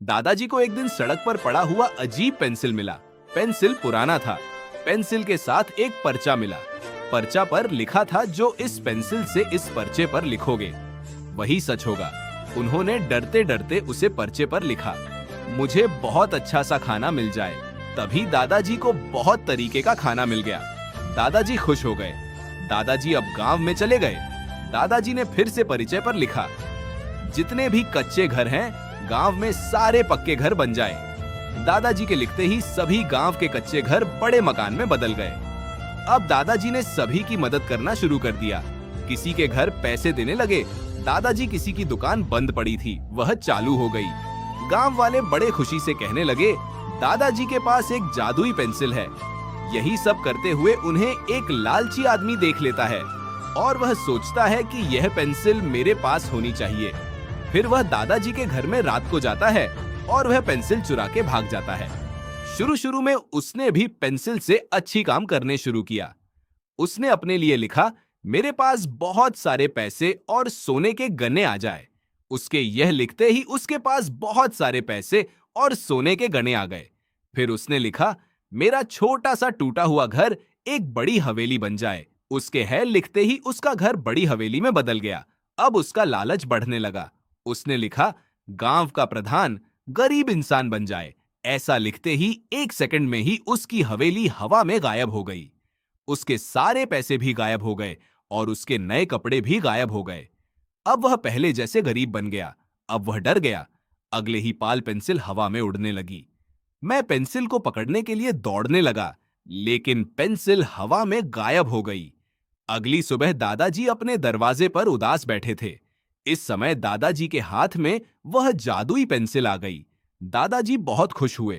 दादाजी को एक दिन सड़क पर पड़ा हुआ अजीब पेंसिल मिला। पेंसिल पुराना था। पेंसिल के साथ एक पर्चा मिला। पर्चा पर लिखा था, जो इस पेंसिल से इस पर्चे पर लिखोगे वही सच होगा। उन्होंने डरते डरते उसे पर्चे पर लिखा, मुझे बहुत अच्छा सा खाना मिल जाए। तभी दादाजी को बहुत तरीके का खाना मिल गया। दादाजी खुश हो गए। दादाजी अब गांव में चले गए। दादाजी ने फिर से परिचय पर लिखा, जितने भी कच्चे घर हैं गांव में सारे पक्के घर बन जाए। दादाजी के लिखते ही सभी गांव के कच्चे घर बड़े मकान में बदल गए। अब दादाजी ने सभी की मदद करना शुरू कर दिया। किसी के घर पैसे देने लगे। दादाजी किसी की दुकान बंद पड़ी थी, वह चालू हो गई। गांव वाले बड़े खुशी से कहने लगे, दादाजी के पास एक जादुई पेंसिल है। यही सब करते हुए उन्हें एक लालची आदमी देख लेता है और वह सोचता है कि यह पेंसिल मेरे पास होनी चाहिए। फिर वह दादाजी के घर में रात को जाता है और वह पेंसिल चुरा के भाग जाता है। शुरू शुरू में उसने भी पेंसिल से अच्छी काम करने शुरू किया। उसने अपने लिए लिखा, मेरे पास बहुत सारे पैसे और सोने के गन्ने आ जाए। उसके यह लिखते ही उसके पास बहुत सारे पैसे और सोने के गन्ने आ गए। फिर उसने लिखा, मेरा छोटा सा टूटा हुआ घर एक बड़ी हवेली बन जाए। उसके है लिखते ही उसका घर बड़ी हवेली में बदल गया। अब उसका लालच बढ़ने लगा। उसने लिखा, गांव का प्रधान गरीब इंसान बन जाए। ऐसा लिखते ही 1 सेकंड में ही उसकी हवेली हवा में गायब हो गई। उसके सारे पैसे भी गायब हो गए और उसके नए कपड़े भी गायब हो गए। अब वह पहले जैसे गरीब बन गया। अब वह डर गया। अगले ही पाल पेंसिल हवा में उड़ने लगी। मैं पेंसिल को पकड़ने के लिए दौड़ने लगा, लेकिन पेंसिल हवा में गायब हो गई। अगली सुबह दादाजी अपने दरवाजे पर उदास बैठे थे। इस समय दादाजी के हाथ में वह जादुई पेंसिल आ गई। दादाजी बहुत खुश हुए।